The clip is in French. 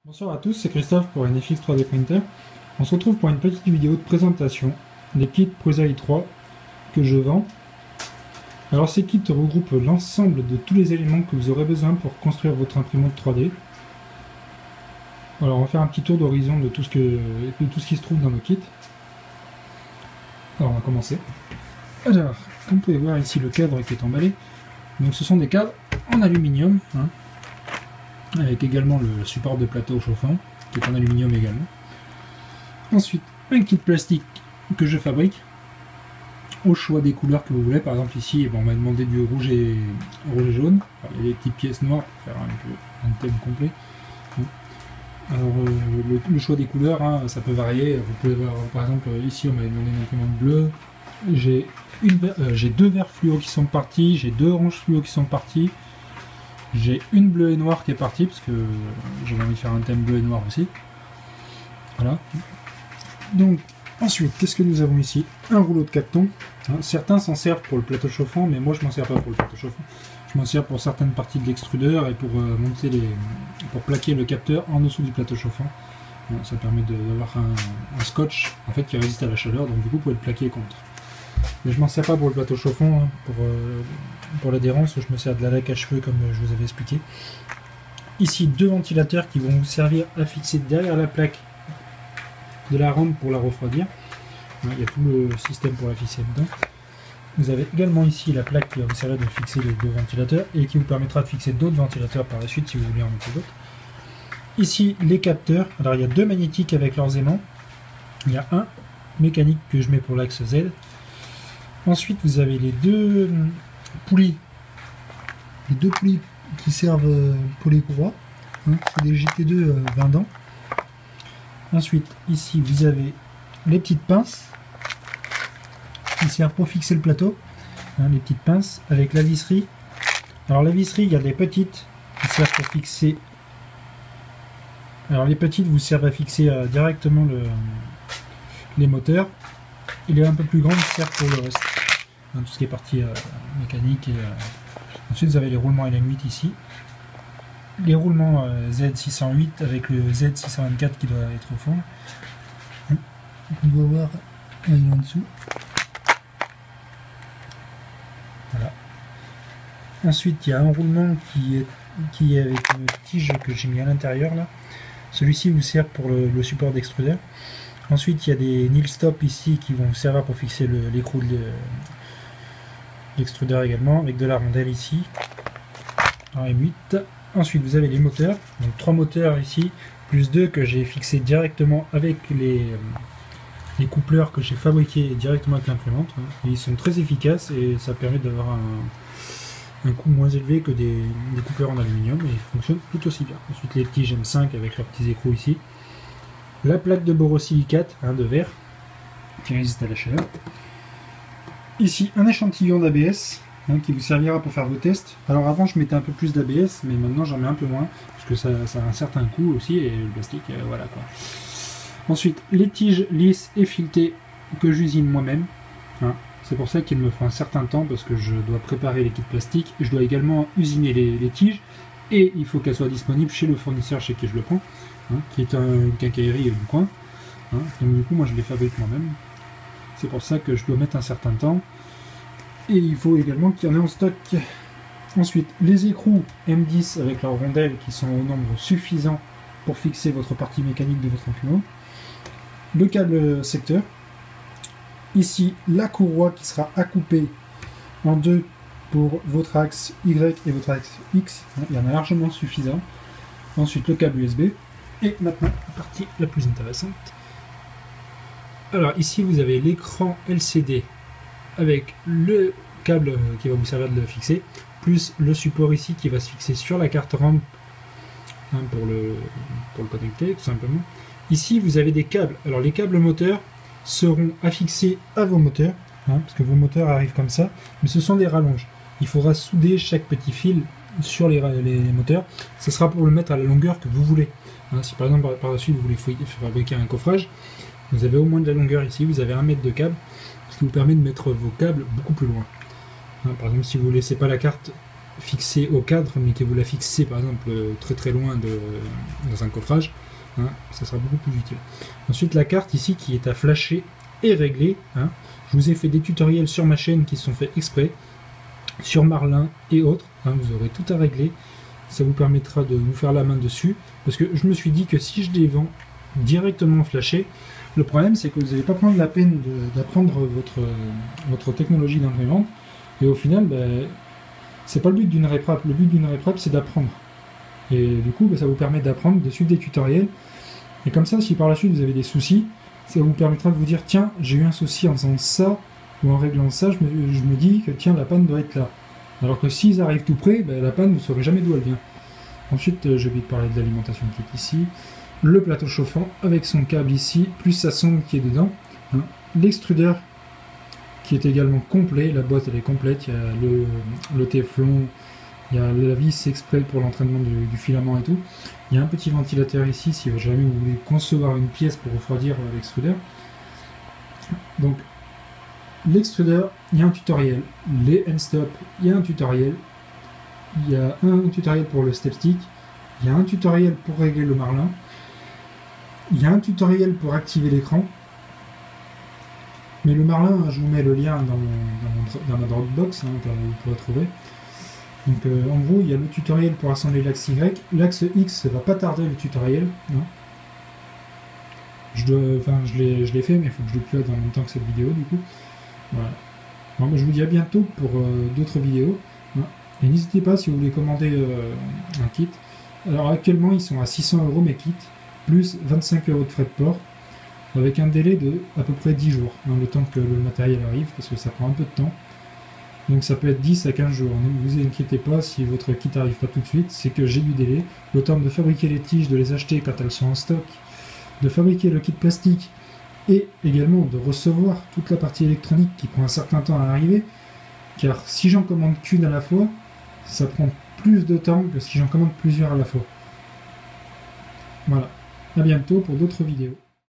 Bonsoir à tous, c'est Christophe pour NFX 3D Printer. On se retrouve pour une petite vidéo de présentation des kits Prosai 3 que je vends. Alors ces kits regroupent l'ensemble de tous les éléments que vous aurez besoin pour construire votre imprimante 3D. Alors on va faire un petit tour d'horizon de tout ce qui se trouve dans nos kits. Alors on va commencer. Alors, comme vous pouvez voir ici le cadre qui est emballé. Donc ce sont des cadres en aluminium, avec également le support de plateau chauffant, qui est en aluminium également. Ensuite, un kit plastique que je fabrique, au choix des couleurs que vous voulez. Par exemple ici, on m'a demandé du rouge et jaune. Alors, il y a des petites pièces noires pour faire un thème complet. Alors le choix des couleurs, ça peut varier. Vous pouvez voir, par exemple, ici on m'a demandé une imprimante bleue. J'ai deux verts fluo qui sont partis, j'ai deux oranges fluo qui sont partis. J'ai une bleue et noire qui est partie, parce que j'avais envie de faire un thème bleu et noir aussi. Voilà. Donc, ensuite, qu'est-ce que nous avons ici? Un rouleau de 4 tons. Certains s'en servent pour le plateau chauffant, mais moi je m'en sers pas pour le plateau chauffant. Je m'en sers pour certaines parties de l'extrudeur et pour pour plaquer le capteur en dessous du plateau chauffant. Ça permet d'avoir un scotch en fait qui résiste à la chaleur, donc du coup vous pouvez le plaquer contre. Mais je m'en sers pas pour le plateau chauffant, pour l'adhérence, je me sers de la laque à cheveux comme je vous avais expliqué. Ici, deux ventilateurs qui vont vous servir à fixer derrière la plaque de la rampe pour la refroidir. Il y a tout le système pour la fixer dedans. Vous avez également ici la plaque qui va vous servir de fixer les deux ventilateurs et qui vous permettra de fixer d'autres ventilateurs par la suite si vous voulez en mettre d'autres. Ici, les capteurs. Alors, il y a deux magnétiques avec leurs aimants. Il y a un mécanique que je mets pour l'axe Z. Ensuite, vous avez les deux poulies qui servent pour les courroies. C'est des JT2 20 dents. Ensuite, ici, vous avez les petites pinces qui servent pour fixer le plateau. Les petites pinces avec la visserie. Alors, la visserie, il y a des petites qui servent pour fixer. Alors, les petites vous servent à fixer directement les moteurs. Et les un peu plus grandes servent pour le reste. Tout ce qui est partie mécanique. Ensuite, vous avez les roulements LM8 ici. Les roulements Z608 avec le Z624 qui doit être au fond. On doit voir en dessous. Voilà. Ensuite, il y a un roulement qui est avec une tige que j'ai mis à l'intérieur là. Celui-ci vous sert pour le support d'extrudeur. Ensuite, il y a des nil stop ici qui vont vous servir pour fixer l'écrou de l'extrudeur également, avec de la rondelle ici, en M8. Ensuite, vous avez les moteurs, donc 3 moteurs ici, plus 2 que j'ai fixés directement avec les coupleurs que j'ai fabriqués directement avec l'imprimante. Ils sont très efficaces et ça permet d'avoir un coût moins élevé que des coupleurs en aluminium et ils fonctionnent tout aussi bien. Ensuite, les petits GM5 avec leurs petits écrous ici. La plaque de borosilicate de verre qui résiste à la chaleur. Ici un échantillon d'ABS qui vous servira pour faire vos tests. Alors avant je mettais un peu plus d'ABS mais maintenant j'en mets un peu moins parce que ça a un certain coût aussi et le plastique voilà quoi. Ensuite les tiges lisses et filetées que j'usine moi-même. C'est pour ça qu'il me faut un certain temps parce que je dois préparer les kits plastiques. Je dois également usiner les tiges et il faut qu'elles soient disponibles chez le fournisseur chez qui je le prends. Qui est une quincaillerie du coin. Donc du coup moi je les fabrique moi-même. C'est pour ça que je dois mettre un certain temps. Et il faut également qu'il y en ait en stock. Ensuite, les écrous M10 avec leurs rondelles qui sont au nombre suffisant pour fixer votre partie mécanique de votre imprimante. Le câble secteur. Ici, la courroie qui sera accouplée en deux pour votre axe Y et votre axe X. Il y en a largement suffisant. Ensuite, le câble USB. Et maintenant, la partie la plus intéressante. Alors ici, vous avez l'écran LCD avec le câble qui va vous servir de le fixer, plus le support ici qui va se fixer sur la carte RAM pour le connecter tout simplement. Ici, vous avez des câbles. Alors les câbles moteurs seront affixés à vos moteurs, parce que vos moteurs arrivent comme ça, mais ce sont des rallonges. Il faudra souder chaque petit fil sur les moteurs. Ce sera pour le mettre à la longueur que vous voulez. Si par exemple par la suite vous voulez fabriquer un coffrage, vous avez au moins de la longueur ici, vous avez 1 mètre de câble, ce qui vous permet de mettre vos câbles beaucoup plus loin. Par exemple si vous ne laissez pas la carte fixée au cadre, mais que vous la fixez par exemple très très loin dans un coffrage, hein, ça sera beaucoup plus utile. Ensuite, la carte ici qui est à flasher et régler. Hein. Je vous ai fait des tutoriels sur ma chaîne qui sont faits exprès, sur Marlin et autres. Hein, vous aurez tout à régler. Ça vous permettra de vous faire la main dessus. Parce que je me suis dit que si je les vends directement flashés, le problème c'est que vous n'allez pas prendre la peine d'apprendre votre technologie d'imprimante. Et au final, c'est pas le but d'une réprap. Le but d'une réprap, c'est d'apprendre. Et du coup, ça vous permet d'apprendre, de suivre des tutoriels. Et comme ça, si par la suite vous avez des soucis, ça vous permettra de vous dire, tiens, j'ai eu un souci en faisant ça, ou en réglant ça, je me dis que tiens, la panne doit être là. Alors que s'ils arrivent tout près, la panne, vous ne saurez jamais d'où elle vient. Ensuite, je vais te parler de l'alimentation qui est ici. Le plateau chauffant avec son câble ici, plus sa sonde qui est dedans. Hein. L'extrudeur qui est également complet, la boîte elle est complète, il y a le téflon, il y a la vis exprès pour l'entraînement du filament et tout. Il y a un petit ventilateur ici si jamais vous voulez concevoir une pièce pour refroidir l'extrudeur. Donc l'extrudeur, il y a un tutoriel. Les end-stop, il y a un tutoriel. Il y a un tutoriel pour le step stick. Il y a un tutoriel pour régler le Marlin. Il y a un tutoriel pour activer l'écran. Mais le Marlin, je vous mets le lien dans ma Dropbox, hein, vous pourrez trouver. Donc en gros, il y a le tutoriel pour assembler l'axe Y. L'axe X, ça va pas tarder le tutoriel. Non. Je l'ai fait, mais il faut que je le upload en même temps que cette vidéo, du coup. Voilà. Bon, je vous dis à bientôt pour d'autres vidéos. Hein. Et n'hésitez pas si vous voulez commander un kit. Alors actuellement, ils sont à 600 € mes kits, plus 25 € de frais de port, avec un délai de à peu près 10 jours, hein, le temps que le matériel arrive, parce que ça prend un peu de temps. Donc ça peut être 10 à 15 jours. Ne vous inquiétez pas si votre kit n'arrive pas tout de suite, c'est que j'ai du délai. Le temps de fabriquer les tiges, de les acheter quand elles sont en stock, de fabriquer le kit plastique, et également de recevoir toute la partie électronique qui prend un certain temps à arriver, car si j'en commande qu'une à la fois, ça prend plus de temps que si j'en commande plusieurs à la fois. Voilà, à bientôt pour d'autres vidéos.